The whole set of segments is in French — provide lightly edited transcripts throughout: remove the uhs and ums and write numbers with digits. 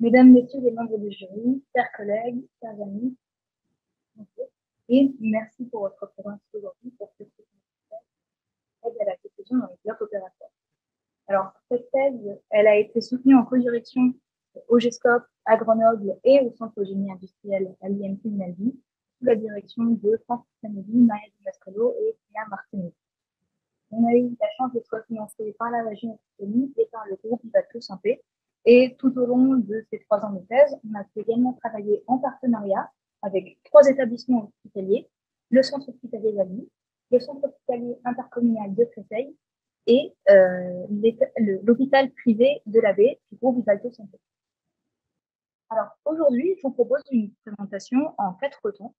Mesdames, Messieurs les membres du jury, chers collègues, chers amis, bonjour. Et merci pour votre présence aujourd'hui pour cette aide à la conclusion dans les blocs opératoires. Alors, cette thèse, elle a été soutenue en co-direction au GESCOP, à Grenoble et au Centre de génie industriel à l'IMT de Naldi, sous la direction de Francis Sanelli, Maria Di Mascolo et Léa Martinez. On a eu la chance d'être financé par la région Occitanie et par le groupe Vivato Santé. Et tout au long de ces 3 ans de thèse, on a pu également travailler en partenariat avec 3 établissements hospitaliers, le centre hospitalier d'Ali, le centre hospitalier intercommunal de Créteil et l'hôpital privé de la Baie du groupe Vivato Santé. Alors aujourd'hui, je vous propose une présentation en 4 temps.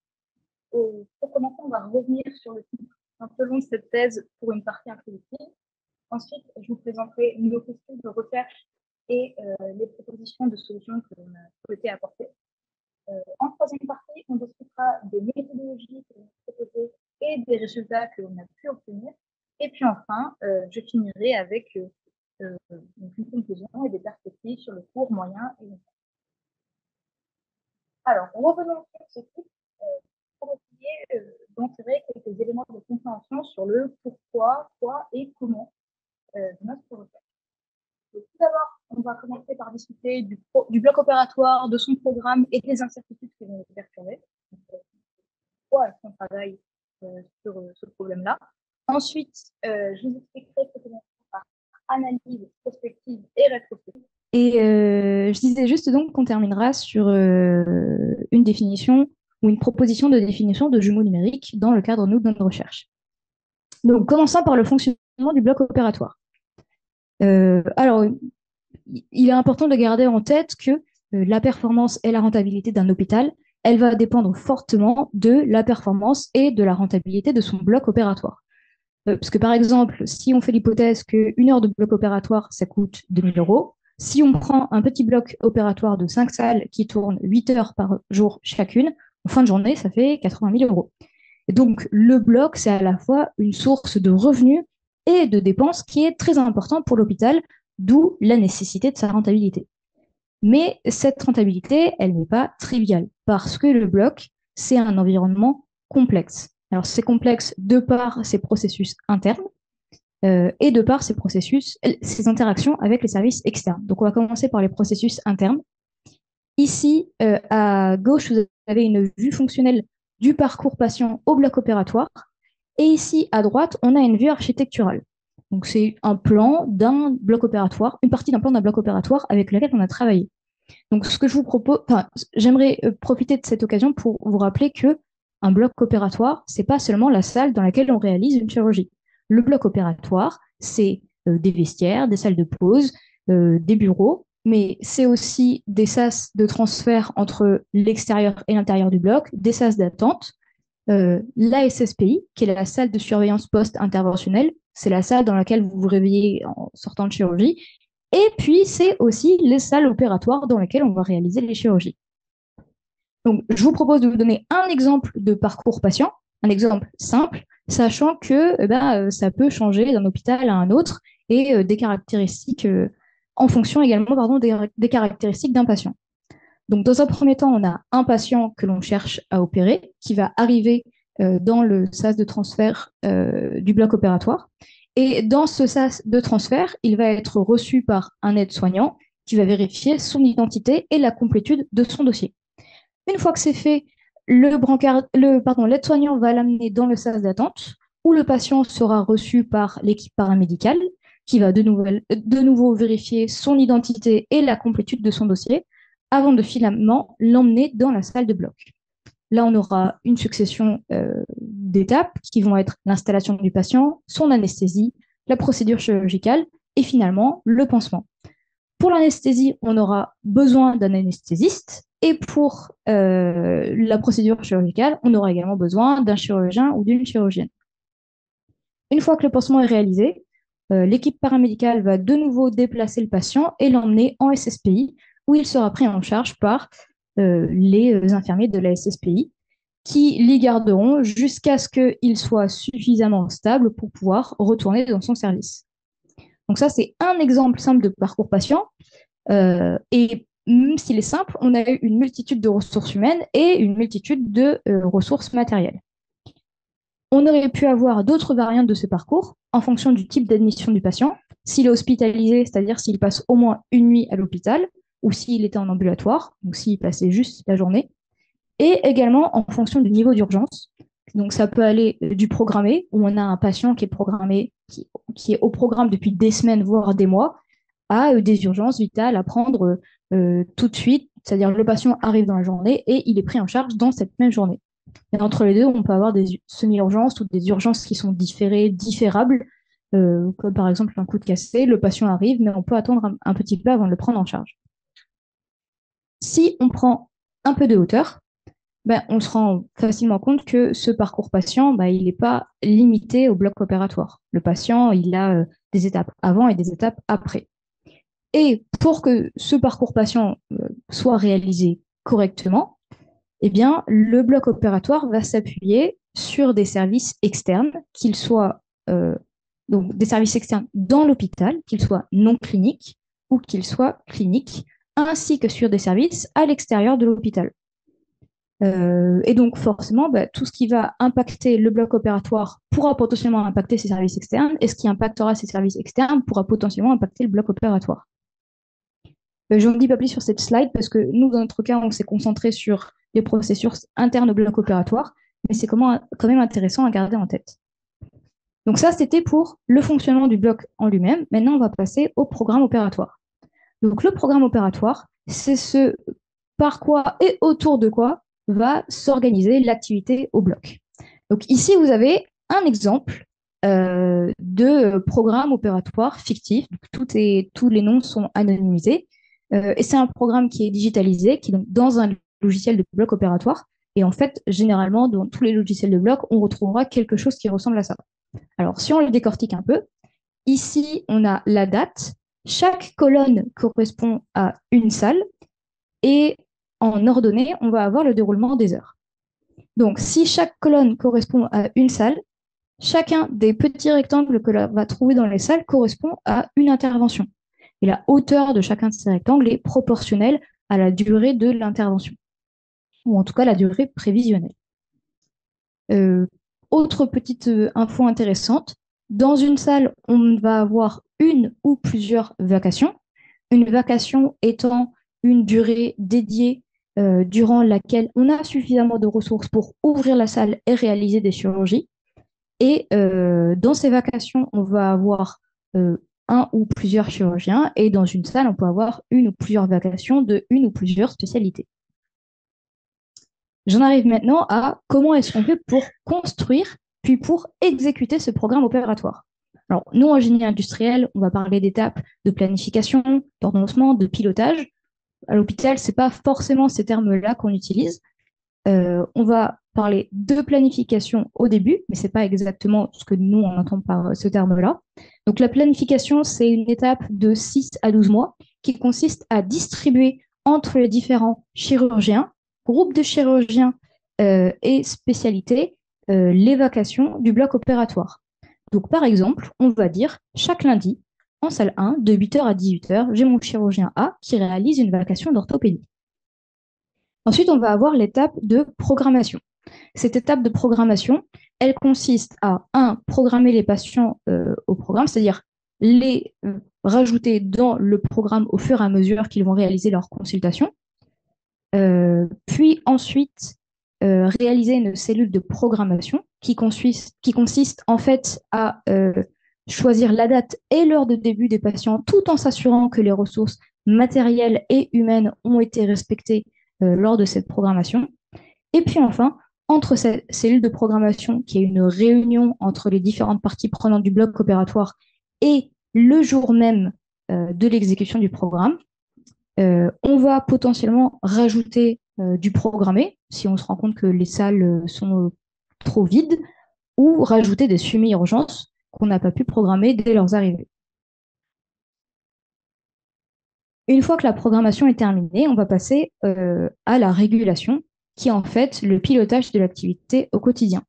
Pour commencer, on va revenir sur le titre un peu long de cette thèse pour une partie introductive. Ensuite, je vous présenterai nos questions de recherche et les propositions de solutions que l'on a souhaité apporter. En troisième partie, on discutera des méthodologies que l'on a proposées et des résultats que l'on a pu obtenir. Et puis enfin, je finirai avec une conclusion et des perspectives sur le court, moyen et long terme. Alors, revenons sur ce titre pour essayer d'en quelques éléments de compréhension sur le pourquoi, quoi et comment de notre recherche. Donc, tout d'abord, on va commencer par discuter du bloc opératoire, de son programme et des incertitudes qui vont le perturber. Pourquoi est-ce qu'on travaille sur ce problème-là? Ensuite, je vous expliquerai ce que l'on fait par analyse prospective et rétrospective. Et je disais juste donc qu'on terminera sur une définition ou une proposition de définition de jumeaux numériques dans le cadre de notre recherche. Donc, commençons par le fonctionnement du bloc opératoire. Alors, il est important de garder en tête que la performance et la rentabilité d'un hôpital, elle va dépendre fortement de la performance et de la rentabilité de son bloc opératoire. Parce que par exemple, si on fait l'hypothèse qu'une heure de bloc opératoire, ça coûte 2000 euros, si on prend un petit bloc opératoire de 5 salles qui tourne 8 heures par jour chacune, en fin de journée, ça fait 80 000 euros. Et donc, le bloc, c'est à la fois une source de revenus et de dépenses qui est très importante pour l'hôpital, d'où la nécessité de sa rentabilité. Mais cette rentabilité, elle n'est pas triviale, parce que le bloc, c'est un environnement complexe. Alors, c'est complexe de par ses processus internes et de par ses interactions avec les services externes. Donc, on va commencer par les processus internes. Ici, à gauche, vous avez une vue fonctionnelle du parcours patient au bloc opératoire. Et ici, à droite, on a une vue architecturale. Donc, c'est un plan d'un bloc opératoire, une partie d'un plan d'un bloc opératoire avec lequel on a travaillé. Donc, ce que je vous propose, j'aimerais profiter de cette occasion pour vous rappeler que un bloc opératoire, c'est pas seulement la salle dans laquelle on réalise une chirurgie. Le bloc opératoire, c'est des vestiaires, des salles de pause, des bureaux, mais c'est aussi des sas de transfert entre l'extérieur et l'intérieur du bloc, des sas d'attente, la SSPI, qui est la salle de surveillance post-interventionnelle, c'est la salle dans laquelle vous vous réveillez en sortant de chirurgie, et puis, c'est aussi les salles opératoires dans lesquelles on va réaliser les chirurgies. Donc, je vous propose de vous donner un exemple de parcours patient, un exemple simple, sachant que ça peut changer d'un hôpital à un autre et des caractéristiques, en fonction également des caractéristiques d'un patient. Donc, dans un premier temps, on a un patient que l'on cherche à opérer, qui va arriver dans le sas de transfert du bloc opératoire. Et dans ce sas de transfert, il va être reçu par un aide-soignant qui va vérifier son identité et la complétude de son dossier. Une fois que c'est fait, l'aide-soignant va l'amener dans le sas d'attente où le patient sera reçu par l'équipe paramédicale qui va de nouveau vérifier son identité et la complétude de son dossier avant de finalement l'emmener dans la salle de bloc. Là, on aura une succession d'étapes qui vont être l'installation du patient, son anesthésie, la procédure chirurgicale et finalement le pansement. Pour l'anesthésie, on aura besoin d'un anesthésiste et pour la procédure chirurgicale, on aura également besoin d'un chirurgien ou d'une chirurgienne. Une fois que le pansement est réalisé, l'équipe paramédicale va de nouveau déplacer le patient et l'emmener en SSPI où il sera pris en charge par les infirmiers de la SSPI qui l'y garderont jusqu'à ce qu'il soit suffisamment stable pour pouvoir retourner dans son service. Donc ça, c'est un exemple simple de parcours patient. Et même s'il est simple, on a eu une multitude de ressources humaines et une multitude de ressources matérielles. On aurait pu avoir d'autres variantes de ce parcours en fonction du type d'admission du patient, s'il est hospitalisé, c'est-à-dire s'il passe au moins une nuit à l'hôpital, ou s'il était en ambulatoire, donc s'il passait juste la journée, et également en fonction du niveau d'urgence. Donc ça peut aller du programmé, où on a un patient qui est programmé, qui est au programme depuis des semaines, voire des mois, à des urgences vitales à prendre tout de suite, c'est-à-dire le patient arrive dans la journée et il est pris en charge dans cette même journée. Et entre les deux, on peut avoir des semi-urgences ou des urgences qui sont différées, différables, comme par exemple un coup de cassé, le patient arrive, mais on peut attendre un petit peu avant de le prendre en charge. Si on prend un peu de hauteur, ben, on se rend facilement compte que ce parcours patient, ben, il n'est pas limité au bloc opératoire. Le patient, il a des étapes avant et des étapes après. Et pour que ce parcours patient soit réalisé correctement, eh bien, le bloc opératoire va s'appuyer sur des services externes, qu'ils soient donc des services externes dans l'hôpital, qu'ils soient non cliniques ou qu'ils soient cliniques, ainsi que sur des services à l'extérieur de l'hôpital. Et donc, forcément, bah, tout ce qui va impacter le bloc opératoire pourra potentiellement impacter ces services externes, et ce qui impactera ces services externes pourra potentiellement impacter le bloc opératoire. Je n'en dis pas plus sur cette slide parce que nous, dans notre cas, on s'est concentré sur les processus internes au bloc opératoire, mais c'est quand même intéressant à garder en tête. Donc ça, c'était pour le fonctionnement du bloc en lui-même. Maintenant, on va passer au programme opératoire. Donc le programme opératoire, c'est ce par quoi et autour de quoi va s'organiser l'activité au bloc. Donc ici, vous avez un exemple de programme opératoire fictif. Donc, tous les noms sont anonymisés. Et c'est un programme qui est digitalisé, qui est donc dans un logiciel de bloc opératoire. Et en fait, généralement, dans tous les logiciels de bloc, on retrouvera quelque chose qui ressemble à ça. Alors, si on le décortique un peu, ici, on a la date. Chaque colonne correspond à une salle. Et en ordonnée, on va avoir le déroulement des heures. Donc, si chaque colonne correspond à une salle, chacun des petits rectangles que l'on va trouver dans les salles correspond à une intervention. Et la hauteur de chacun de ces rectangles est proportionnelle à la durée de l'intervention, ou en tout cas la durée prévisionnelle. Autre petite info intéressante, dans une salle, on va avoir une ou plusieurs vacations. Une vacation étant une durée dédiée durant laquelle on a suffisamment de ressources pour ouvrir la salle et réaliser des chirurgies. Et dans ces vacations, on va avoir un ou plusieurs chirurgiens et dans une salle, on peut avoir une ou plusieurs vacations de une ou plusieurs spécialités. J'en arrive maintenant à comment est-ce qu'on fait pour construire puis pour exécuter ce programme opératoire. Alors, nous, en génie industriel, on va parler d'étapes de planification, d'ordonnancement, de pilotage. À l'hôpital, ce n'est pas forcément ces termes-là qu'on utilise. On va parler de planification au début, mais ce n'est pas exactement ce que nous, on entend par ce terme-là. Donc, la planification, c'est une étape de 6 à 12 mois qui consiste à distribuer entre les différents chirurgiens, groupes de chirurgiens et spécialités, les vacations du bloc opératoire. Donc, par exemple, on va dire chaque lundi, en salle 1, de 8h à 18h, j'ai mon chirurgien A qui réalise une vacation d'orthopédie. Ensuite, on va avoir l'étape de programmation. Cette étape de programmation, elle consiste à, programmer les patients au programme, c'est-à-dire les rajouter dans le programme au fur et à mesure qu'ils vont réaliser leur consultation. Puis ensuite, réaliser une cellule de programmation qui consiste en fait à choisir la date et l'heure de début des patients tout en s'assurant que les ressources matérielles et humaines ont été respectées lors de cette programmation. Et puis enfin, entre cette cellule de programmation, qui est une réunion entre les différentes parties prenantes du bloc opératoire, et le jour même de l'exécution du programme, on va potentiellement rajouter du programmé, si on se rend compte que les salles sont trop vides, ou rajouter des semi-urgences qu'on n'a pas pu programmer dès leurs arrivées. Une fois que la programmation est terminée, on va passer à la régulation, qui est en fait le pilotage de l'activité au quotidien.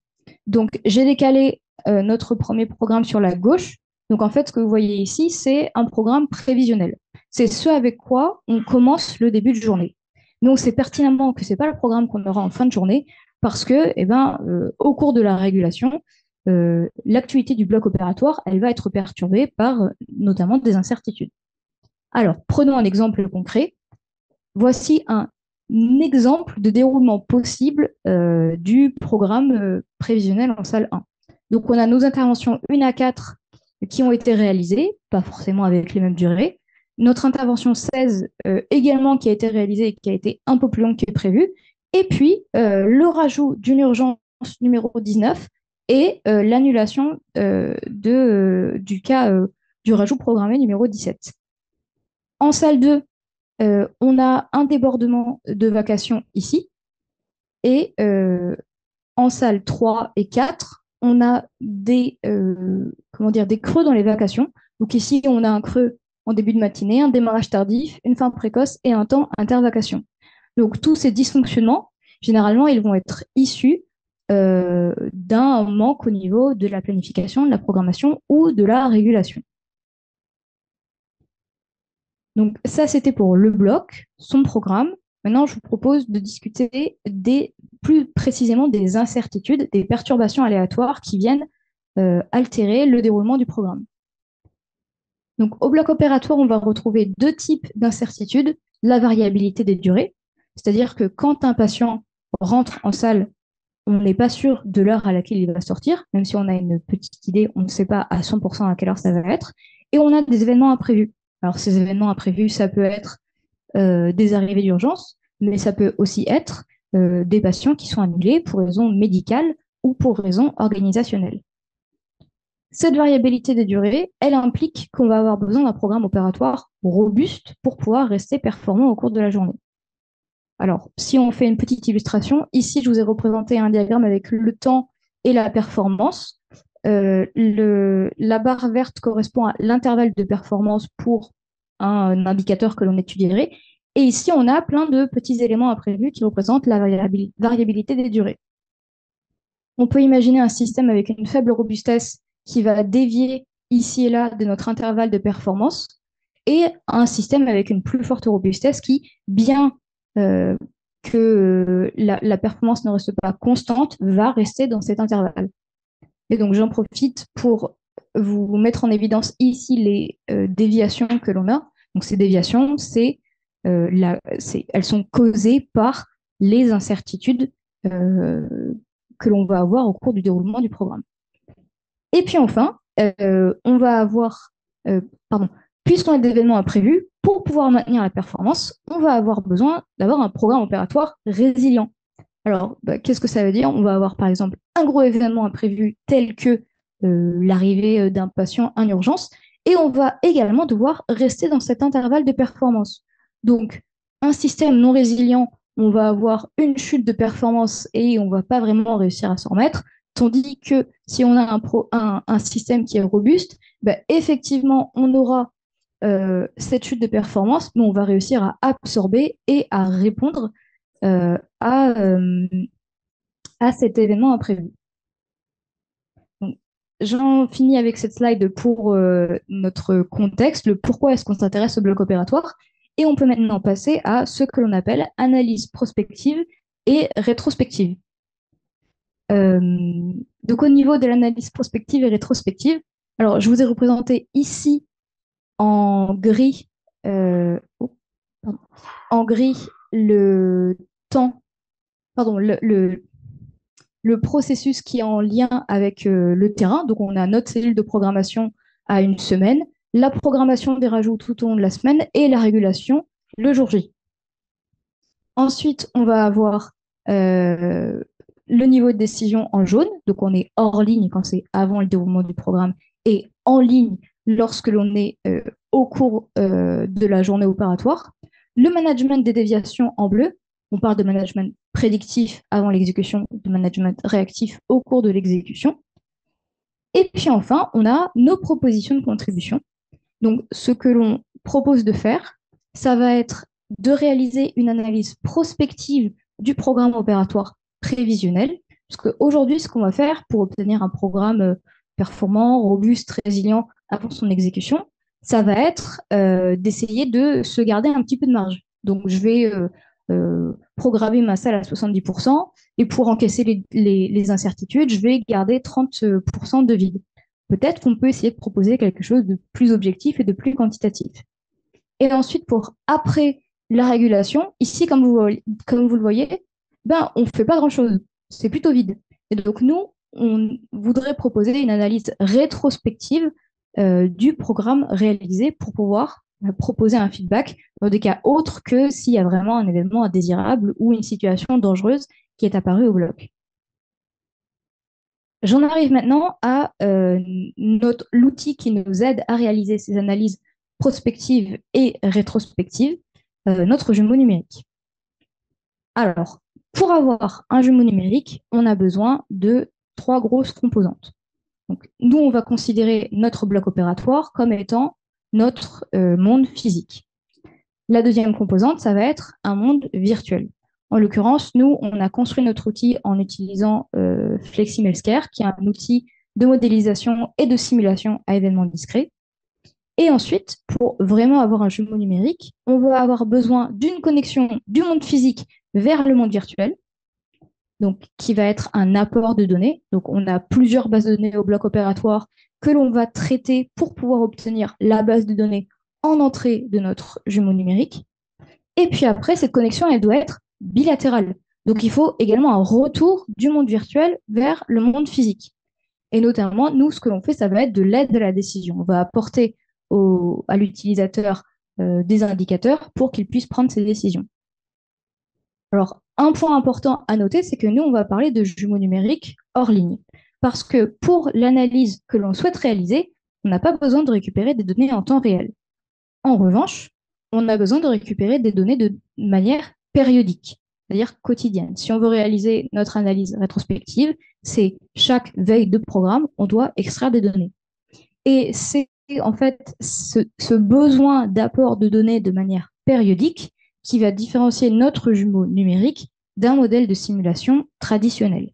Donc, j'ai décalé notre premier programme sur la gauche. Donc, en fait, ce que vous voyez ici, c'est un programme prévisionnel. c'est ce avec quoi on commence le début de journée. Donc, c'est pertinemment que ce n'est pas le programme qu'on aura en fin de journée parce que, au cours de la régulation, l'activité du bloc opératoire, elle va être perturbée par notamment des incertitudes. Alors, prenons un exemple concret. Voici un exemple de déroulement possible du programme prévisionnel en salle 1. Donc, on a nos interventions 1 à 4 qui ont été réalisées, pas forcément avec les mêmes durées. Notre intervention 16 également qui a été réalisée et qui a été un peu plus longue que prévu. Et puis, le rajout d'une urgence numéro 19 et l'annulation du cas du rajout programmé numéro 17. En salle 2, on a un débordement de vacations ici. Et en salle 3 et 4, on a des creux dans les vacations. Donc ici, on a un creux en début de matinée, un démarrage tardif, une fin précoce et un temps intervacation. Donc tous ces dysfonctionnements, généralement, ils vont être issus d'un manque au niveau de la planification, de la programmation ou de la régulation. Donc ça, c'était pour le bloc, son programme. Maintenant, je vous propose de discuter plus précisément des incertitudes, des perturbations aléatoires qui viennent altérer le déroulement du programme. Donc, au bloc opératoire, on va retrouver deux types d'incertitudes. La variabilité des durées, c'est-à-dire que quand un patient rentre en salle, on n'est pas sûr de l'heure à laquelle il va sortir, même si on a une petite idée, on ne sait pas à 100% à quelle heure ça va être. Et on a des événements imprévus. Alors, ces événements imprévus, ça peut être des arrivées d'urgence, mais ça peut aussi être des patients qui sont annulés pour raisons médicales ou pour raisons organisationnelles. Cette variabilité des durées, elle implique qu'on va avoir besoin d'un programme opératoire robuste pour pouvoir rester performant au cours de la journée. Alors, si on fait une petite illustration, ici, je vous ai représenté un diagramme avec le temps et la performance. La barre verte correspond à l'intervalle de performance pour un indicateur que l'on étudierait. Et ici, on a plein de petits éléments imprévus qui représentent la variabilité des durées. On peut imaginer un système avec une faible robustesse qui va dévier ici et là de notre intervalle de performance et un système avec une plus forte robustesse qui, bien que la performance ne reste pas constante, va rester dans cet intervalle. Et donc, j'en profite pour vous mettre en évidence ici les déviations que l'on a. Donc, ces déviations, elles sont causées par les incertitudes que l'on va avoir au cours du déroulement du programme. Et puis enfin, on va avoir, puisqu'on a des événements imprévus, pour pouvoir maintenir la performance, on va avoir besoin d'avoir un programme opératoire résilient. Alors, qu'est-ce que ça veut dire? On va avoir par exemple un gros événement imprévu tel que l'arrivée d'un patient en urgence, et on va également devoir rester dans cet intervalle de performance. Donc, un système non résilient, on va avoir une chute de performance et on ne va pas vraiment réussir à s'en remettre, tandis que si on a un système qui est robuste, effectivement, on aura cette chute de performance, mais on va réussir à absorber et à répondre à cet événement imprévu. J'en finis avec cette slide pour notre contexte, le pourquoi est-ce qu'on s'intéresse au bloc opératoire. Et on peut maintenant passer à ce que l'on appelle analyse prospective et rétrospective. Donc au niveau de l'analyse prospective et rétrospective, alors je vous ai représenté ici en gris, le temps, le processus qui est en lien avec le terrain. Donc, on a notre cellule de programmation à une semaine, la programmation des rajouts tout au long de la semaine et la régulation le jour J. Ensuite, on va avoir le niveau de décision en jaune. Donc, on est hors ligne quand c'est avant le déroulement du programme et en ligne lorsque l'on est au cours de la journée opératoire. Le management des déviations en bleu. On parle de management prédictif avant l'exécution, de management réactif au cours de l'exécution. Et puis enfin, on a nos propositions de contribution. Donc, ce que l'on propose de faire, ça va être de réaliser une analyse prospective du programme opératoire prévisionnel. Parce qu'aujourd'hui, ce qu'on va faire pour obtenir un programme performant, robuste, résilient avant son exécution, ça va être d'essayer de se garder un petit peu de marge. Donc, je vais programmer ma salle à 70% et pour encaisser les incertitudes, je vais garder 30% de vide. Peut-être qu'on peut essayer de proposer quelque chose de plus objectif et de plus quantitatif. Et ensuite, pour après la régulation, ici, comme vous le voyez, ben, on ne fait pas grand-chose. C'est plutôt vide. Et donc, nous, on voudrait proposer une analyse rétrospective du programme réalisé pour pouvoir proposer un feedback dans des cas autres que s'il y a vraiment un événement indésirable ou une situation dangereuse qui est apparue au bloc. J'en arrive maintenant à l'outil qui nous aide à réaliser ces analyses prospectives et rétrospectives, notre jumeau numérique. Alors, pour avoir un jumeau numérique, on a besoin de 3 grosses composantes. Donc, nous, on va considérer notre bloc opératoire comme étant notre monde physique. La deuxième composante, ça va être un monde virtuel. En l'occurrence, nous, on a construit notre outil en utilisant FlexiMelsCare, qui est un outil de modélisation et de simulation à événements discrets. Et ensuite, pour vraiment avoir un jumeau numérique, on va avoir besoin d'une connexion du monde physique vers le monde virtuel, donc qui va être un apport de données. Donc, on a plusieurs bases de données au bloc opératoire que l'on va traiter pour pouvoir obtenir la base de données en entrée de notre jumeau numérique. Et puis après, cette connexion, elle doit être bilatérale. Donc, il faut également un retour du monde virtuel vers le monde physique. Et notamment, nous, ce que l'on fait, ça va être de l'aide à la décision. On va apporter à l'utilisateur des indicateurs pour qu'il puisse prendre ses décisions. Alors, un point important à noter, c'est que nous, on va parler de jumeaux numériques hors ligne. Parce que pour l'analyse que l'on souhaite réaliser, on n'a pas besoin de récupérer des données en temps réel. En revanche, on a besoin de récupérer des données de manière périodique, c'est-à-dire quotidienne. Si on veut réaliser notre analyse rétrospective, c'est chaque veille de programme, on doit extraire des données. Et c'est en fait ce besoin d'apport de données de manière périodique qui va différencier notre jumeau numérique d'un modèle de simulation traditionnel.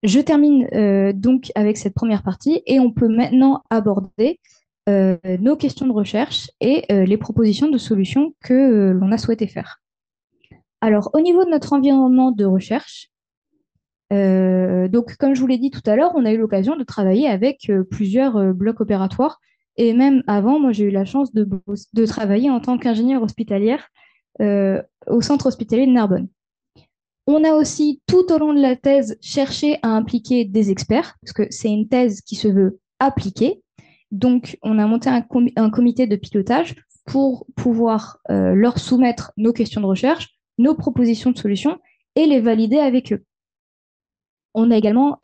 Je termine donc avec cette première partie et on peut maintenant aborder nos questions de recherche et les propositions de solutions que l'on a souhaité faire. Alors, au niveau de notre environnement de recherche, donc comme je vous l'ai dit tout à l'heure, on a eu l'occasion de travailler avec plusieurs blocs opératoires et même avant, moi j'ai eu la chance de travailler en tant qu'ingénieure hospitalière au centre hospitalier de Narbonne. On a aussi, tout au long de la thèse, cherché à impliquer des experts, parce que c'est une thèse qui se veut appliquée. Donc, on a monté un comité de pilotage pour pouvoir leur soumettre nos questions de recherche, nos propositions de solutions et les valider avec eux. On a également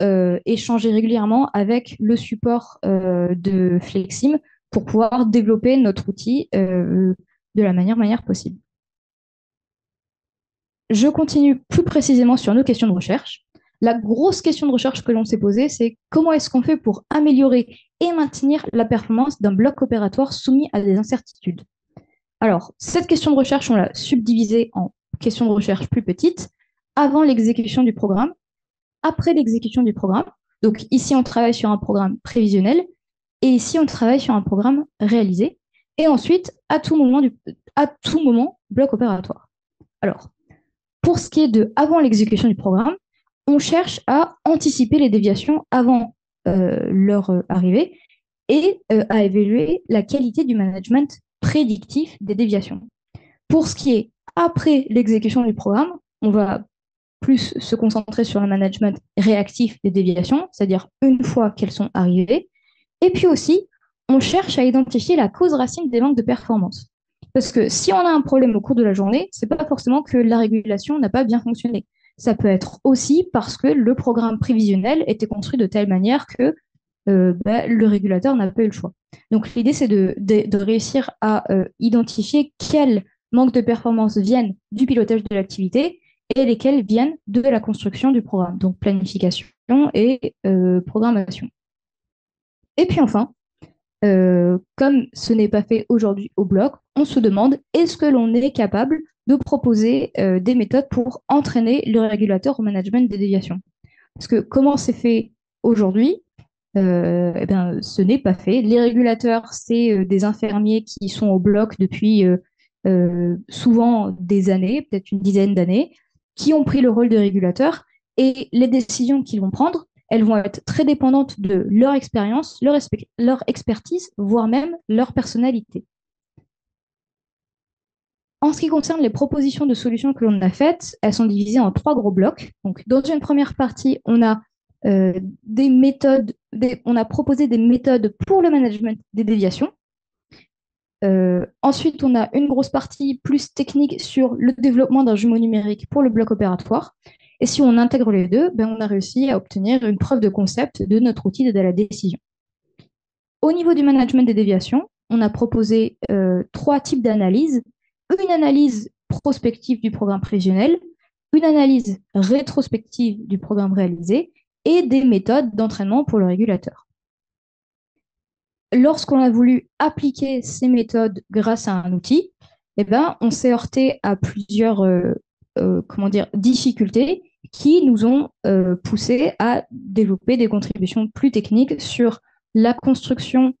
échangé régulièrement avec le support de Flexim pour pouvoir développer notre outil de la manière possible. Je continue plus précisément sur nos questions de recherche. La grosse question de recherche que l'on s'est posée, c'est comment est-ce qu'on fait pour améliorer et maintenir la performance d'un bloc opératoire soumis à des incertitudes. Alors, cette question de recherche, on l'a subdivisée en questions de recherche plus petites, avant l'exécution du programme, après l'exécution du programme. Donc ici, on travaille sur un programme prévisionnel et ici, on travaille sur un programme réalisé. Et ensuite, à tout moment, bloc opératoire. Alors, pour ce qui est de avant l'exécution du programme, on cherche à anticiper les déviations avant leur arrivée et à évaluer la qualité du management prédictif des déviations. Pour ce qui est après l'exécution du programme, on va plus se concentrer sur le management réactif des déviations, c'est-à-dire une fois qu'elles sont arrivées. Et puis aussi, on cherche à identifier la cause racine des manques de performance. Parce que si on a un problème au cours de la journée, ce n'est pas forcément que la régulation n'a pas bien fonctionné. Ça peut être aussi parce que le programme prévisionnel était construit de telle manière que le régulateur n'a pas eu le choix. Donc l'idée, c'est de réussir à identifier quels manques de performance viennent du pilotage de l'activité et lesquels viennent de la construction du programme, donc planification et programmation. Et puis enfin, comme ce n'est pas fait aujourd'hui au bloc, on se demande est-ce que l'on est capable de proposer des méthodes pour entraîner le régulateur au management des déviations. Parce que comment c'est fait aujourd'hui, Eh bien, ce n'est pas fait. Les régulateurs, c'est des infirmiers qui sont au bloc depuis souvent des années, peut-être une dizaine d'années, qui ont pris le rôle de régulateur et les décisions qu'ils vont prendre, elles vont être très dépendantes de leur expérience, leur expertise, voire même leur personnalité. En ce qui concerne les propositions de solutions que l'on a faites, elles sont divisées en trois gros blocs. Donc, dans une première partie, on a des méthodes, on a proposé des méthodes pour le management des déviations. Ensuite, on a une grosse partie plus technique sur le développement d'un jumeau numérique pour le bloc opératoire. Et si on intègre les deux, ben, on a réussi à obtenir une preuve de concept de notre outil d'aide à la décision. Au niveau du management des déviations, on a proposé trois types d'analyses. Une analyse prospective du programme prévisionnel, une analyse rétrospective du programme réalisé et des méthodes d'entraînement pour le régulateur. Lorsqu'on a voulu appliquer ces méthodes grâce à un outil, eh ben, on s'est heurté à plusieurs difficultés qui nous ont poussé à développer des contributions plus techniques sur la construction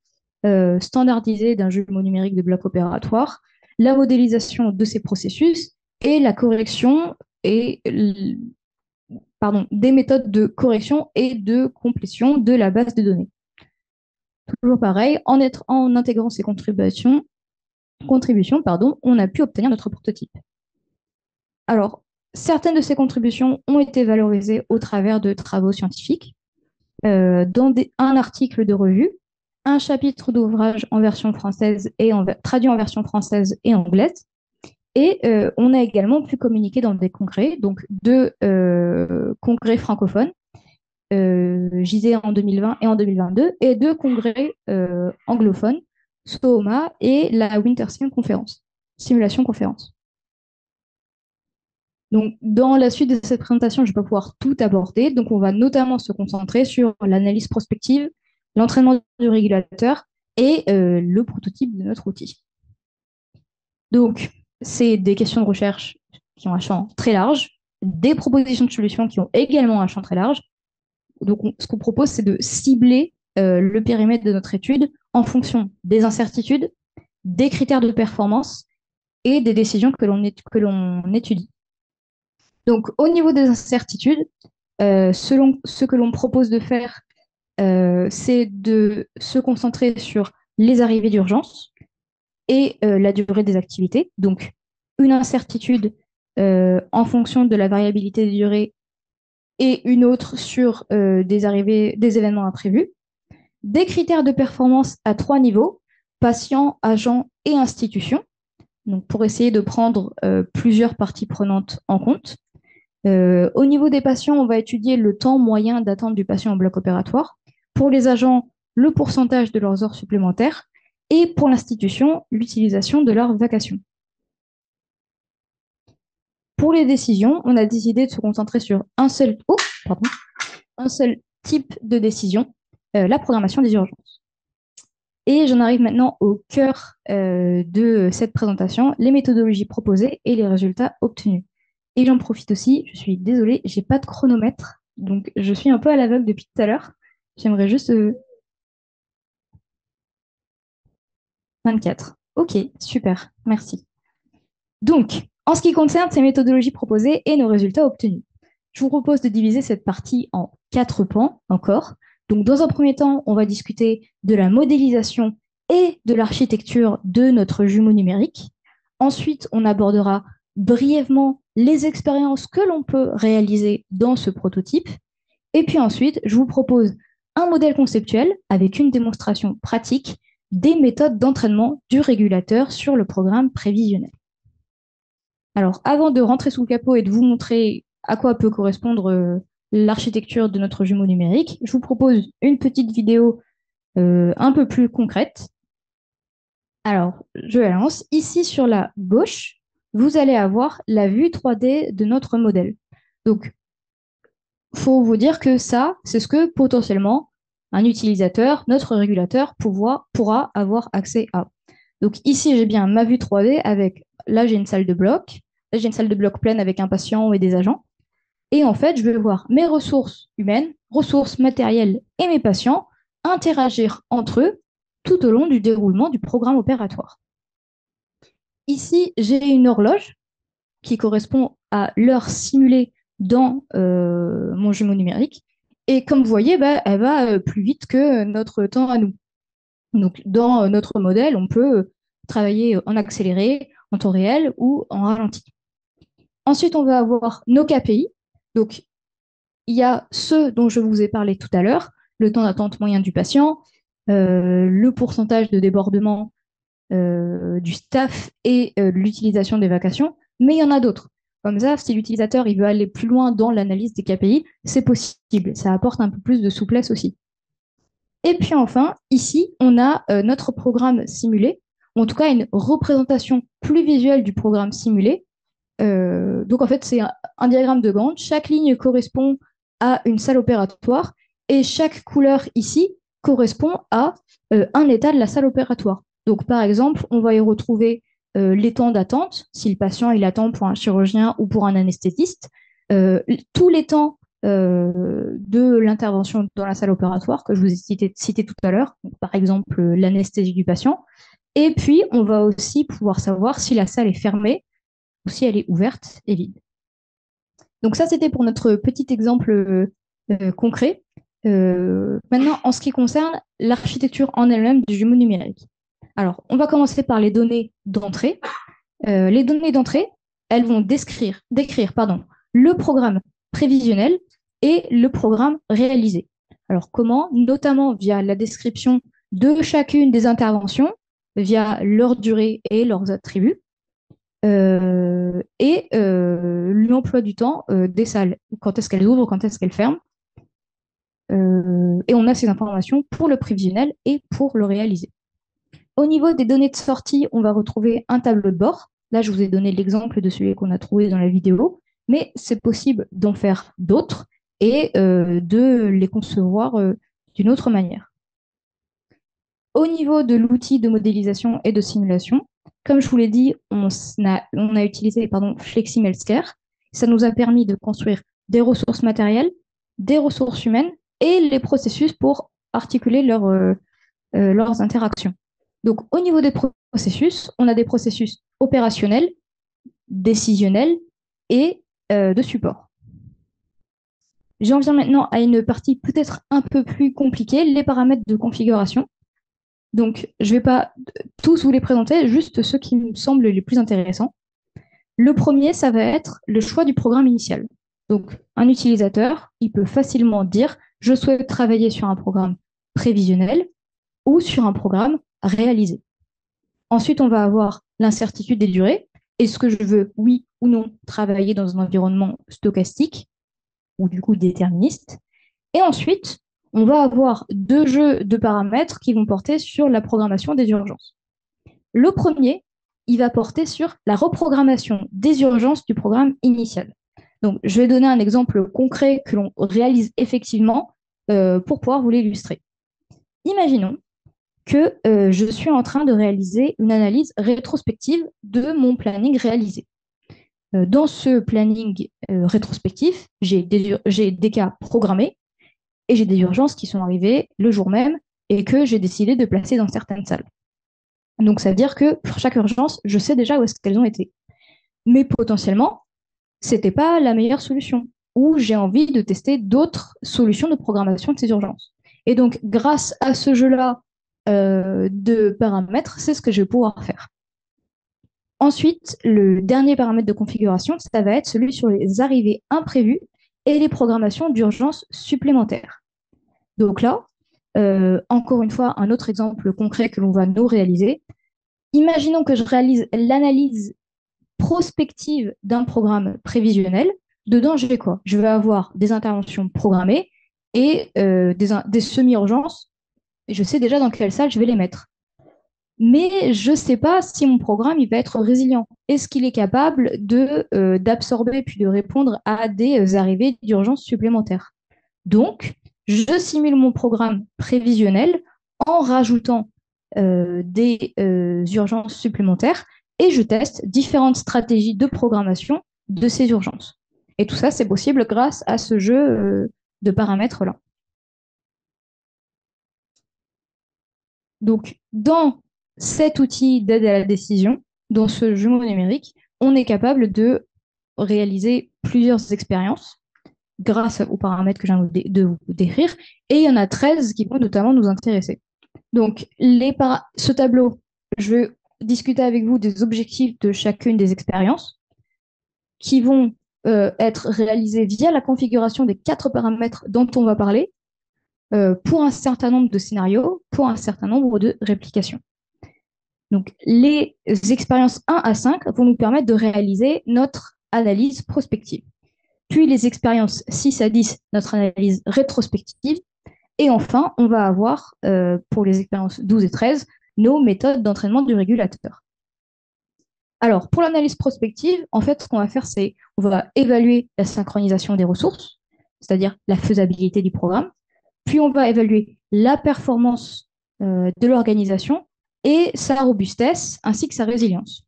standardisée d'un jumeau numérique de bloc opératoire, la modélisation de ces processus et la correction et des méthodes de correction et de complétion de la base de données. Toujours pareil, en intégrant ces contributions, on a pu obtenir notre prototype. Alors, certaines de ces contributions ont été valorisées au travers de travaux scientifiques, dans un article de revue, un chapitre d'ouvrage en version française et traduit en version française et anglaise. Et on a également pu communiquer dans des congrès, donc deux congrès francophones, JISE en 2020 et en 2022, et deux congrès anglophones, SOHOMA et la Winter Sim Conférence, Simulation Conférence. Donc, dans la suite de cette présentation, je ne vais pas pouvoir tout aborder, donc on va notamment se concentrer sur l'analyse prospective, l'entraînement du régulateur et le prototype de notre outil. Donc, c'est des questions de recherche qui ont un champ très large, des propositions de solutions qui ont également un champ très large. Donc, ce qu'on propose, c'est de cibler le périmètre de notre étude en fonction des incertitudes, des critères de performance et des décisions que l'on étudie. Donc, au niveau des incertitudes, selon ce que l'on propose de faire, c'est de se concentrer sur les arrivées d'urgence et la durée des activités. Donc, une incertitude en fonction de la variabilité des durées et une autre sur des événements imprévus. Des critères de performance à trois niveaux, patient, agent et institution, donc pour essayer de prendre plusieurs parties prenantes en compte. Au niveau des patients, on va étudier le temps moyen d'attente du patient en bloc opératoire. Pour les agents, le pourcentage de leurs heures supplémentaires. Et pour l'institution, l'utilisation de leurs vacations. Pour les décisions, on a décidé de se concentrer sur un seul type de décision, la programmation des urgences. Et j'en arrive maintenant au cœur de cette présentation, les méthodologies proposées et les résultats obtenus. Et j'en profite aussi, je suis désolée, je n'ai pas de chronomètre, donc je suis un peu à l'aveugle depuis tout à l'heure. J'aimerais juste... 24. Ok, super, merci. Donc, en ce qui concerne ces méthodologies proposées et nos résultats obtenus, je vous propose de diviser cette partie en 4 pans encore. Donc, dans un premier temps, on va discuter de la modélisation et de l'architecture de notre jumeau numérique. Ensuite, on abordera brièvement les expériences que l'on peut réaliser dans ce prototype. Et puis ensuite, je vous propose un modèle conceptuel avec une démonstration pratique des méthodes d'entraînement du régulateur sur le programme prévisionnel. Alors, avant de rentrer sous le capot et de vous montrer à quoi peut correspondre l'architecture de notre jumeau numérique, je vous propose une petite vidéo un peu plus concrète. Alors, je la lance. Ici, sur la gauche, vous allez avoir la vue 3D de notre modèle. Donc, il faut vous dire que ça, c'est ce que potentiellement un utilisateur, notre régulateur, pourra avoir accès à. Donc ici, j'ai bien ma vue 3D avec, là, j'ai une salle de bloc. Là, j'ai une salle de bloc pleine avec un patient et des agents. Et en fait, je vais voir mes ressources humaines, ressources matérielles et mes patients interagir entre eux tout au long du déroulement du programme opératoire. Ici, j'ai une horloge qui correspond à l'heure simulée dans mon jumeau numérique. Et comme vous voyez, bah, elle va plus vite que notre temps à nous. Donc, dans notre modèle, on peut travailler en accéléré, en temps réel ou en ralenti. Ensuite, on va avoir nos KPI. Donc, il y a ceux dont je vous ai parlé tout à l'heure, le temps d'attente moyen du patient, le pourcentage de débordement du staff et l'utilisation des vacations, mais il y en a d'autres. Comme ça, si l'utilisateur il veut aller plus loin dans l'analyse des KPI, c'est possible. Ça apporte un peu plus de souplesse aussi. Et puis enfin, ici, on a notre programme simulé, ou en tout cas une représentation plus visuelle du programme simulé. Donc en fait, c'est un diagramme de Gantt. Chaque ligne correspond à une salle opératoire et chaque couleur ici correspond à un état de la salle opératoire. Donc par exemple, on va y retrouver les temps d'attente, si le patient il attend pour un chirurgien ou pour un anesthésiste, tous les temps de l'intervention dans la salle opératoire que je vous ai cité tout à l'heure, par exemple l'anesthésie du patient. Et puis, on va aussi pouvoir savoir si la salle est fermée ou si elle est ouverte et vide. Donc ça, c'était pour notre petit exemple concret. Maintenant, en ce qui concerne l'architecture en elle-même du jumeau numérique. Alors, on va commencer par les données d'entrée. Les données d'entrée, elles vont décrire le programme prévisionnel et le programme réalisé. Alors, comment? Notamment via la description de chacune des interventions, via leur durée et leurs attributs, et l'emploi du temps des salles. Quand est-ce qu'elles ouvrent, quand est-ce qu'elles ferment. Et on a ces informations pour le prévisionnel et pour le réalisé. Au niveau des données de sortie, on va retrouver un tableau de bord. Là, je vous ai donné l'exemple de celui qu'on a trouvé dans la vidéo, mais c'est possible d'en faire d'autres et de les concevoir d'une autre manière. Au niveau de l'outil de modélisation et de simulation, comme je vous l'ai dit, on a utilisé FlexiMelsker. Ça nous a permis de construire des ressources matérielles, des ressources humaines et les processus pour articuler leurs interactions. Donc, au niveau des processus, on a des processus opérationnels, décisionnels et de support. J'en viens maintenant à une partie peut-être un peu plus compliquée, les paramètres de configuration. Donc, je ne vais pas tous vous les présenter, juste ceux qui me semblent les plus intéressants. Le premier, ça va être le choix du programme initial. Donc, un utilisateur, il peut facilement dire, je souhaite travailler sur un programme prévisionnel ou sur un programme réalisé. Ensuite, on va avoir l'incertitude des durées. Est-ce que je veux, oui ou non, travailler dans un environnement stochastique ou du coup déterministe? Et ensuite, on va avoir deux jeux de paramètres qui vont porter sur la programmation des urgences. Le premier, il va porter sur la reprogrammation des urgences du programme initial. Donc, je vais donner un exemple concret que l'on réalise effectivement pour pouvoir vous l'illustrer. Imaginons que je suis en train de réaliser une analyse rétrospective de mon planning réalisé. Dans ce planning rétrospectif, j'ai des cas programmés et j'ai des urgences qui sont arrivées le jour même et que j'ai décidé de placer dans certaines salles. Donc, ça veut dire que pour chaque urgence, je sais déjà où est-ce qu'elles ont été. Mais potentiellement, ce n'était pas la meilleure solution, ou j'ai envie de tester d'autres solutions de programmation de ces urgences. Et donc, grâce à ce jeu-là de paramètres, c'est ce que je vais pouvoir faire. Ensuite, le dernier paramètre de configuration, ça va être celui sur les arrivées imprévues et les programmations d'urgence supplémentaires. Donc là, encore une fois, un autre exemple concret que l'on va nous réaliser. Imaginons que je réalise l'analyse prospective d'un programme prévisionnel. Dedans, je vais quoi? Je vais avoir des interventions programmées et des semi-urgences. Je sais déjà dans quelle salle je vais les mettre. Mais je ne sais pas si mon programme il va être résilient. Est-ce qu'il est capable d'absorber puis de répondre à des arrivées d'urgence supplémentaires? Donc, je simule mon programme prévisionnel en rajoutant des urgences supplémentaires et je teste différentes stratégies de programmation de ces urgences. Et tout ça, c'est possible grâce à ce jeu de paramètres-là. Donc, dans cet outil d'aide à la décision, dans ce jumeau numérique, on est capable de réaliser plusieurs expériences grâce aux paramètres que je viens de vous décrire, et il y en a 13 qui vont notamment nous intéresser. Donc, ce tableau, je vais discuter avec vous des objectifs de chacune des expériences qui vont être réalisés via la configuration des 4 paramètres dont on va parler pour un certain nombre de scénarios, pour un certain nombre de réplications. Donc, les expériences 1 à 5 vont nous permettre de réaliser notre analyse prospective. Puis les expériences 6 à 10, notre analyse rétrospective. Et enfin, on va avoir, pour les expériences 12 et 13, nos méthodes d'entraînement du régulateur. Alors, pour l'analyse prospective, en fait, ce qu'on va faire, c'est on va évaluer la synchronisation des ressources, c'est-à-dire la faisabilité du programme. Puis, on va évaluer la performance de l'organisation et sa robustesse, ainsi que sa résilience.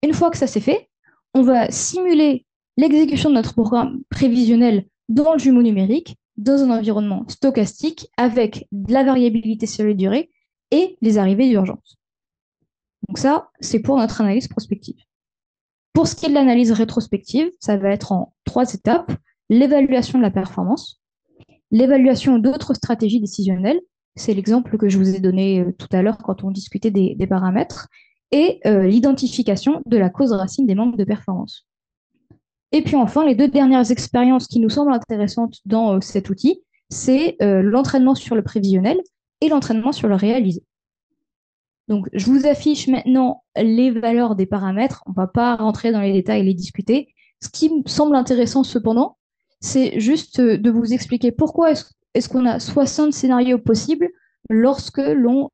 Une fois que ça c'est fait, on va simuler l'exécution de notre programme prévisionnel dans le jumeau numérique, dans un environnement stochastique, avec de la variabilité sur les durées et les arrivées d'urgence. Donc ça, c'est pour notre analyse prospective. Pour ce qui est de l'analyse rétrospective, ça va être en 3 étapes. L'évaluation de la performance, l'évaluation d'autres stratégies décisionnelles, c'est l'exemple que je vous ai donné tout à l'heure quand on discutait des paramètres, et l'identification de la cause racine des manques de performance. Et puis enfin, les 2 dernières expériences qui nous semblent intéressantes dans cet outil, c'est l'entraînement sur le prévisionnel et l'entraînement sur le réalisé. Donc, je vous affiche maintenant les valeurs des paramètres. On ne va pas rentrer dans les détails et les discuter. Ce qui me semble intéressant cependant, c'est juste de vous expliquer pourquoi est-ce qu'on a 60 scénarios possibles lorsque l'on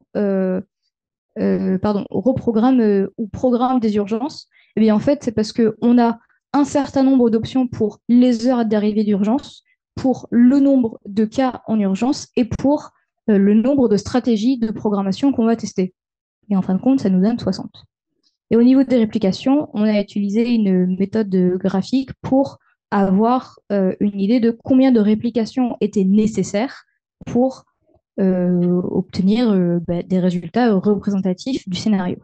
reprogramme ou programme des urgences. Eh bien, en fait, c'est parce qu'on a un certain nombre d'options pour les heures d'arrivée d'urgence, pour le nombre de cas en urgence et pour le nombre de stratégies de programmation qu'on va tester. Et en fin de compte, ça nous donne 60. Et au niveau des réplications, on a utilisé une méthode graphique pour avoir une idée de combien de réplications étaient nécessaires pour obtenir des résultats représentatifs du scénario.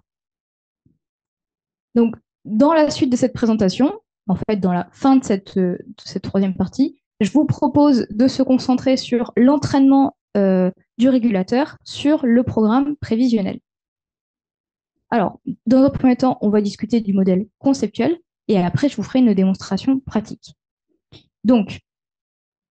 Donc, dans la suite de cette présentation, en fait, dans la fin de cette 3e partie, je vous propose de se concentrer sur l'entraînement du régulateur sur le programme prévisionnel. Alors, dans un premier temps, on va discuter du modèle conceptuel et après, je vous ferai une démonstration pratique. Donc,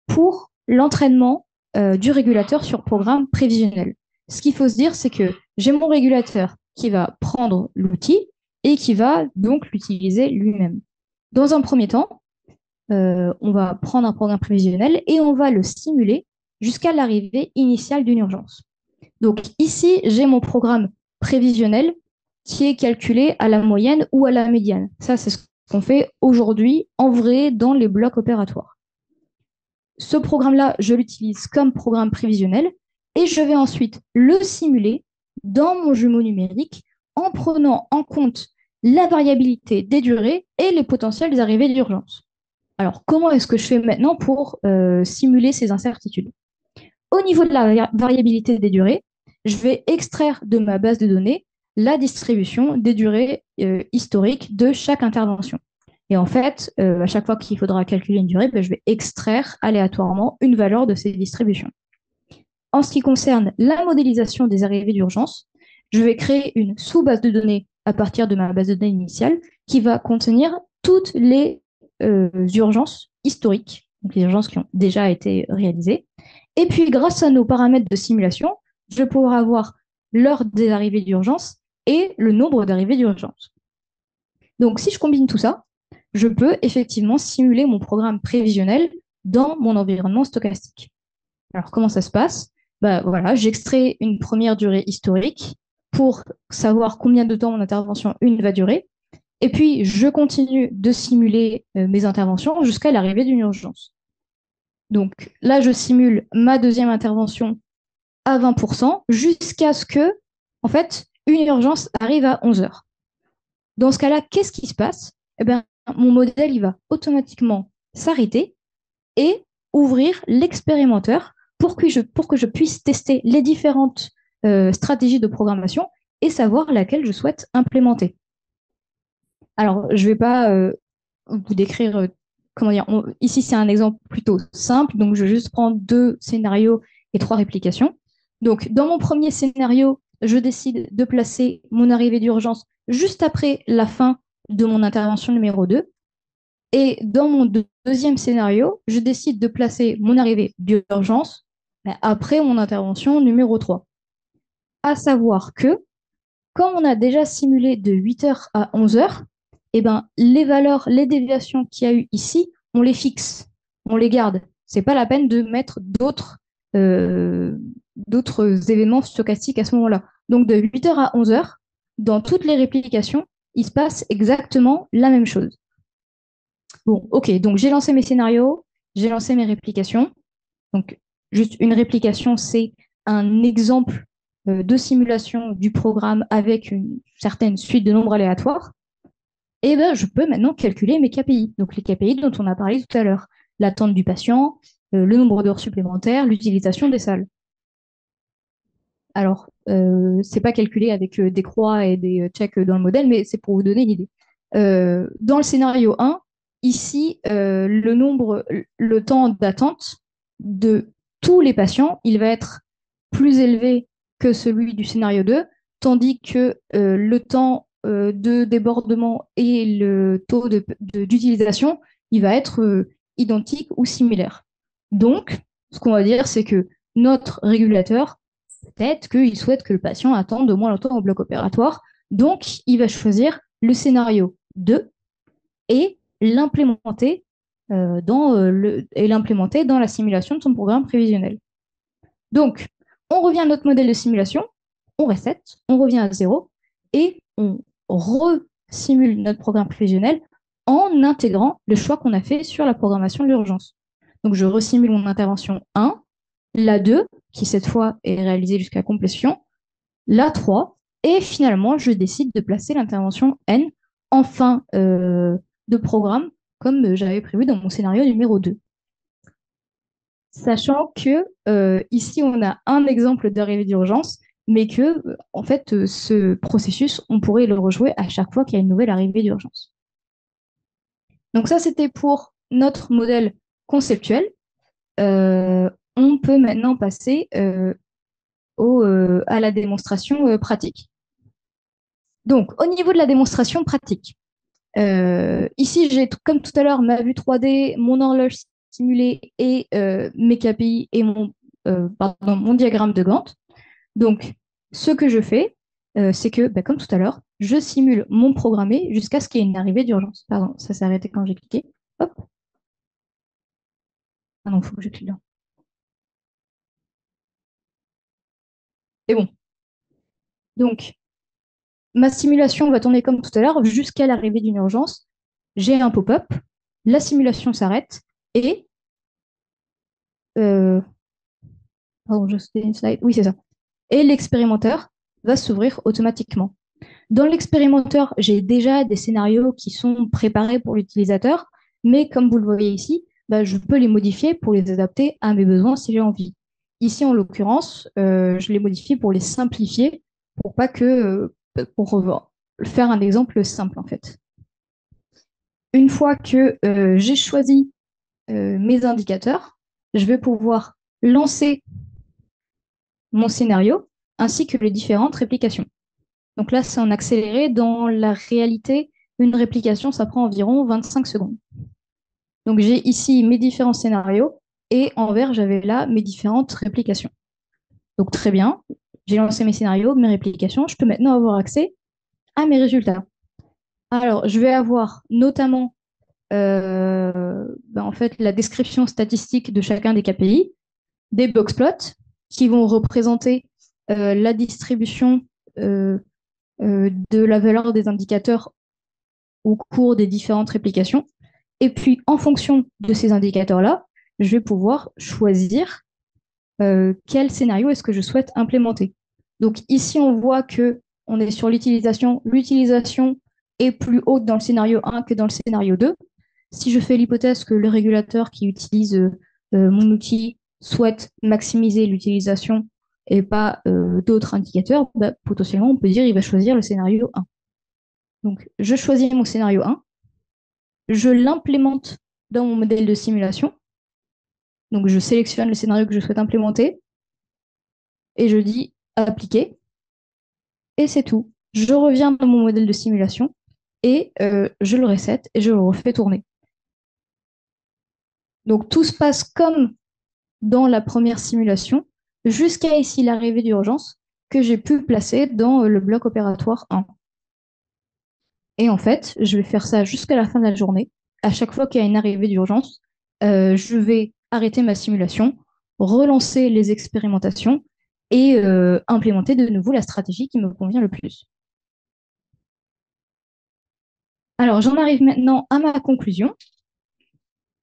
pour l'entraînement du régulateur sur programme prévisionnel, ce qu'il faut se dire, c'est que j'ai mon régulateur qui va prendre l'outil et qui va donc l'utiliser lui-même. Dans un premier temps, on va prendre un programme prévisionnel et on va le simuler jusqu'à l'arrivée initiale d'une urgence. Donc ici, j'ai mon programme prévisionnel qui est calculé à la moyenne ou à la médiane. Ça, c'est ce qu'on fait aujourd'hui en vrai dans les blocs opératoires. Ce programme-là, je l'utilise comme programme prévisionnel et je vais ensuite le simuler dans mon jumeau numérique en prenant en compte la variabilité des durées et les potentiels arrivées d'urgence. Alors, comment est-ce que je fais maintenant pour simuler ces incertitudes? Au niveau de la variabilité des durées, je vais extraire de ma base de données la distribution des durées historiques de chaque intervention. Et en fait, à chaque fois qu'il faudra calculer une durée, je vais extraire aléatoirement une valeur de ces distributions. En ce qui concerne la modélisation des arrivées d'urgence, je vais créer une sous-base de données à partir de ma base de données initiale qui va contenir toutes les urgences historiques, donc les urgences qui ont déjà été réalisées. Et puis, grâce à nos paramètres de simulation, je vais pouvoir avoir l'heure des arrivées d'urgence et le nombre d'arrivées d'urgence. Donc, si je combine tout ça, je peux effectivement simuler mon programme prévisionnel dans mon environnement stochastique. Alors, comment ça se passe? Voilà, j'extrais une première durée historique pour savoir combien de temps mon intervention 1 va durer. Et puis, je continue de simuler mes interventions jusqu'à l'arrivée d'une urgence. Donc là, je simule ma 2e intervention à 20% jusqu'à ce que, en fait, une urgence arrive à 11 heures. Dans ce cas-là, qu'est-ce qui se passe? Eh bien, mon modèle, il va automatiquement s'arrêter et ouvrir l'expérimenteur pour que je puisse tester les différentes stratégie de programmation et savoir laquelle je souhaite implémenter. Alors, je ne vais pas vous décrire, comment dire, ici c'est un exemple plutôt simple, donc je vais juste prendre 2 scénarios et 3 réplications. Donc, dans mon premier scénario, je décide de placer mon arrivée d'urgence juste après la fin de mon intervention numéro 2. Et dans mon deuxième scénario, je décide de placer mon arrivée d'urgence après mon intervention numéro 3. À savoir que quand on a déjà simulé de 8h à 11h, eh ben, les valeurs, les déviations qu'il y a eu ici, on les fixe, on les garde. Ce n'est pas la peine de mettre euh, d'autres événements stochastiques à ce moment-là. Donc de 8h à 11h, dans toutes les réplications, il se passe exactement la même chose. Bon, ok, donc j'ai lancé mes scénarios, j'ai lancé mes réplications. Donc, juste une réplication, c'est un exemple de simulation du programme avec une certaine suite de nombres aléatoires. Et ben, je peux maintenant calculer mes KPI. Donc, les KPI dont on a parlé tout à l'heure. L'attente du patient, le nombre d'heures supplémentaires, l'utilisation des salles. Alors, c'est pas calculé avec des croix et des checks dans le modèle, mais c'est pour vous donner une idée. Dans le scénario 1, ici, le temps d'attente de tous les patients, il va être plus élevé que celui du scénario 2, tandis que le temps de débordement et le taux d'utilisation, il va être identique ou similaire. Donc, ce qu'on va dire, c'est que notre régulateur, peut-être qu'il souhaite que le patient attende au moins longtemps au bloc opératoire, donc il va choisir le scénario 2 et l'implémenter dans la simulation de son programme prévisionnel. Donc, on revient à notre modèle de simulation, on reset, on revient à 0 et on resimule notre programme prévisionnel en intégrant le choix qu'on a fait sur la programmation de l'urgence. Donc, je resimule mon intervention 1, la 2, qui cette fois est réalisée jusqu'à complétion, la 3, et finalement, je décide de placer l'intervention N en fin de programme, comme j'avais prévu dans mon scénario numéro 2. Sachant que ici, on a un exemple d'arrivée d'urgence, mais que, en fait, ce processus, on pourrait le rejouer à chaque fois qu'il y a une nouvelle arrivée d'urgence. Donc ça, c'était pour notre modèle conceptuel. On peut maintenant passer à la démonstration pratique. Donc, au niveau de la démonstration pratique, ici, j'ai, comme tout à l'heure, ma vue 3D, mon horloge simulée et mes KPI et mon diagramme de Gantt. Donc, ce que je fais, c'est que, comme tout à l'heure, je simule mon programmé jusqu'à ce qu'il y ait une arrivée d'urgence. Pardon, ça s'est arrêté quand j'ai cliqué. Hop. Ah non, il faut que je clique là. Et bon. Donc, ma simulation va tourner comme tout à l'heure jusqu'à l'arrivée d'une urgence. J'ai un pop-up, la simulation s'arrête et pardon, je fais une slide. Oui, c'est ça. Et l'expérimenteur va s'ouvrir automatiquement. Dans l'expérimenteur, j'ai déjà des scénarios qui sont préparés pour l'utilisateur, mais comme vous le voyez ici, je peux les modifier pour les adapter à mes besoins si j'ai envie. Ici, en l'occurrence, je les modifie pour les simplifier, pour pas que, pour faire un exemple simple en fait. Une fois que j'ai choisi mes indicateurs, je vais pouvoir lancer mon scénario ainsi que les différentes réplications. Donc là, c'est en accéléré. Dans la réalité, une réplication, ça prend environ 25 secondes. Donc j'ai ici mes différents scénarios et en vert, j'avais là mes différentes réplications. Donc très bien, j'ai lancé mes scénarios, mes réplications. Je peux maintenant avoir accès à mes résultats. Alors, je vais avoir notamment en fait, la description statistique de chacun des KPI, des boxplots qui vont représenter la distribution de la valeur des indicateurs au cours des différentes réplications. Et puis, en fonction de ces indicateurs-là, je vais pouvoir choisir quel scénario est-ce que je souhaite implémenter. Donc ici, on voit que on est sur l'utilisation. L'utilisation est plus haute dans le scénario 1 que dans le scénario 2. Si je fais l'hypothèse que le régulateur qui utilise mon outil souhaite maximiser l'utilisation et pas d'autres indicateurs, bah, potentiellement, on peut dire qu'il va choisir le scénario 1. Donc, je choisis mon scénario 1, je l'implémente dans mon modèle de simulation. Donc, je sélectionne le scénario que je souhaite implémenter et je dis appliquer. Et c'est tout. Je reviens dans mon modèle de simulation et je le reset et je le refais tourner. Donc, tout se passe comme dans la première simulation jusqu'à ici l'arrivée d'urgence que j'ai pu placer dans le bloc opératoire 1. Et en fait, je vais faire ça jusqu'à la fin de la journée. À chaque fois qu'il y a une arrivée d'urgence, je vais arrêter ma simulation, relancer les expérimentations et implémenter de nouveau la stratégie qui me convient le plus. Alors, j'en arrive maintenant à ma conclusion,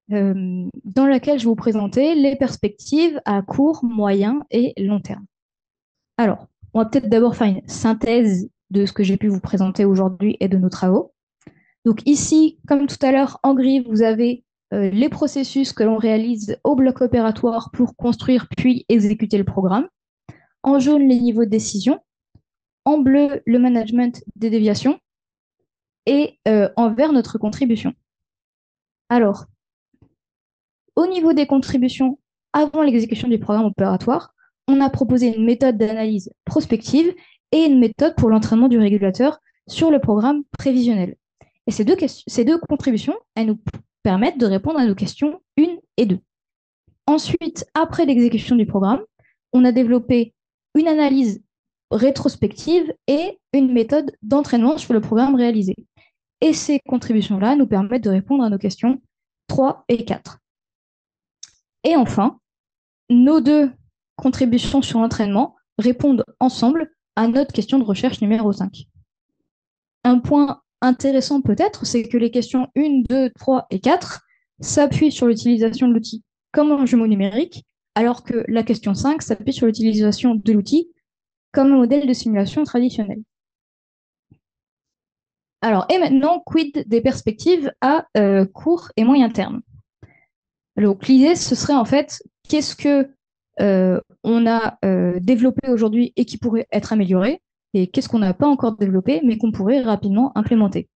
dans laquelle je vais vous présenter les perspectives à court, moyen et long terme. Alors, on va peut-être d'abord faire une synthèse de ce que j'ai pu vous présenter aujourd'hui et de nos travaux. Donc ici, comme tout à l'heure, en gris, vous avez les processus que l'on réalise au bloc opératoire pour construire puis exécuter le programme. En jaune, les niveaux de décision. En bleu, le management des déviations. Et en vert, notre contribution. Alors, au niveau des contributions, avant l'exécution du programme opératoire, on a proposé une méthode d'analyse prospective et une méthode pour l'entraînement du régulateur sur le programme prévisionnel. Et ces deux contributions, elles nous permettent de répondre à nos questions 1 et 2. Ensuite, après l'exécution du programme, on a développé une analyse rétrospective et une méthode d'entraînement sur le programme réalisé. Et ces contributions-là nous permettent de répondre à nos questions 3 et 4. Et enfin, nos deux contributions sur l'entraînement répondent ensemble à notre question de recherche numéro 5. Un point intéressant peut-être, c'est que les questions 1, 2, 3 et 4 s'appuient sur l'utilisation de l'outil comme un jumeau numérique, alors que la question 5 s'appuie sur l'utilisation de l'outil comme un modèle de simulation traditionnel. Alors, et maintenant, quid des perspectives à court et moyen terme? Donc, l'idée, ce serait en fait, qu'est-ce que on a développé aujourd'hui et qui pourrait être amélioré, et qu'est-ce qu'on n'a pas encore développé, mais qu'on pourrait rapidement implémenter.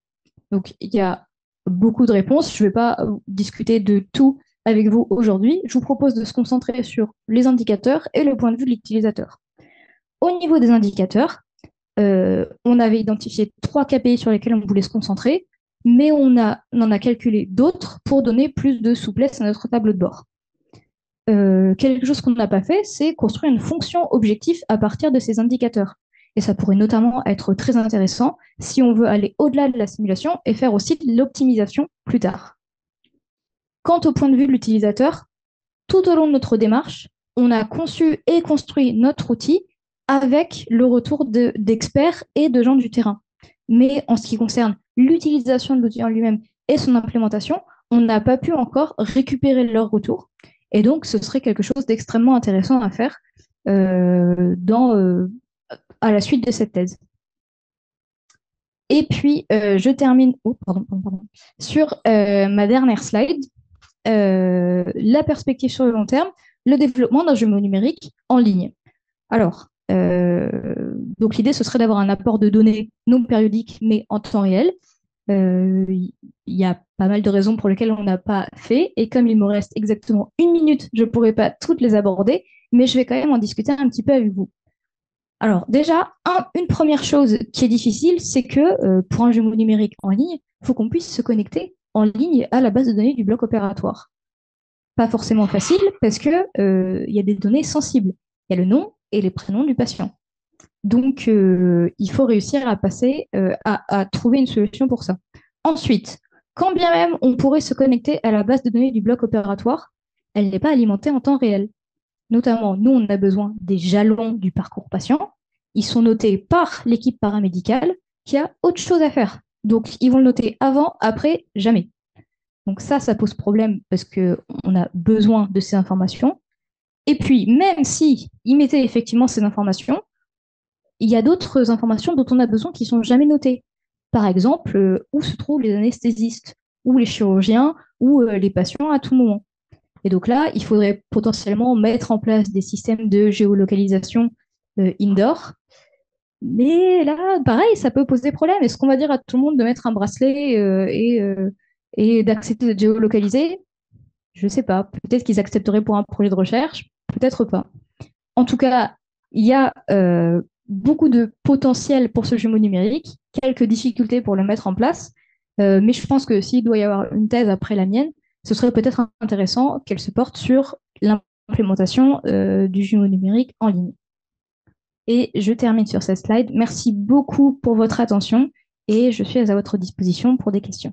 Donc, il y a beaucoup de réponses. Je ne vais pas discuter de tout avec vous aujourd'hui. Je vous propose de se concentrer sur les indicateurs et le point de vue de l'utilisateur. Au niveau des indicateurs, on avait identifié 3 KPI sur lesquels on voulait se concentrer, mais on en a calculé d'autres pour donner plus de souplesse à notre tableau de bord. Quelque chose qu'on n'a pas fait, c'est construire une fonction objectif à partir de ces indicateurs. Et ça pourrait notamment être très intéressant si on veut aller au-delà de la simulation et faire aussi de l'optimisation plus tard. Quant au point de vue de l'utilisateur, tout au long de notre démarche, on a conçu et construit notre outil avec le retour d'experts et de gens du terrain. Mais en ce qui concerne l'utilisation de l'outil en lui-même et son implémentation, on n'a pas pu encore récupérer leur retour. Et donc, ce serait quelque chose d'extrêmement intéressant à faire à la suite de cette thèse. Et puis, je termine sur ma dernière slide, la perspective sur le long terme, le développement d'un jumeau numérique en ligne. Alors, donc l'idée, ce serait d'avoir un apport de données non périodiques, mais en temps réel. Il y a pas mal de raisons pour lesquelles on n'a pas fait. Et comme il me reste exactement 1 minute, je ne pourrai pas toutes les aborder, mais je vais quand même en discuter un petit peu avec vous. Alors déjà, une première chose qui est difficile, c'est que pour un jumeau numérique en ligne, il faut qu'on puisse se connecter en ligne à la base de données du bloc opératoire. Pas forcément facile parce qu'il y a des données sensibles. Il y a le nom et les prénoms du patient. Donc, il faut réussir à passer, à trouver une solution pour ça. Ensuite, quand bien même on pourrait se connecter à la base de données du bloc opératoire, elle n'est pas alimentée en temps réel. Notamment, nous, on a besoin des jalons du parcours patient. Ils sont notés par l'équipe paramédicale qui a autre chose à faire. Donc, ils vont le noter avant, après, jamais. Donc ça pose problème parce qu'on a besoin de ces informations. Et puis, même si ils mettaient effectivement ces informations, il y a d'autres informations dont on a besoin qui ne sont jamais notées. Par exemple, où se trouvent les anesthésistes, ou les chirurgiens, ou les patients à tout moment. Et donc là, il faudrait potentiellement mettre en place des systèmes de géolocalisation indoor. Mais là, pareil, ça peut poser problème. Est-ce qu'on va dire à tout le monde de mettre un bracelet et d'accepter d'être géolocalisé? Je ne sais pas. Peut-être qu'ils accepteraient pour un projet de recherche, peut-être pas. En tout cas, il y a beaucoup de potentiel pour ce jumeau numérique, quelques difficultés pour le mettre en place, mais je pense que s'il doit y avoir une thèse après la mienne, ce serait peut-être intéressant qu'elle se porte sur l'implémentation du jumeau numérique en ligne. Et je termine sur cette slide. Merci beaucoup pour votre attention et je suis à votre disposition pour des questions.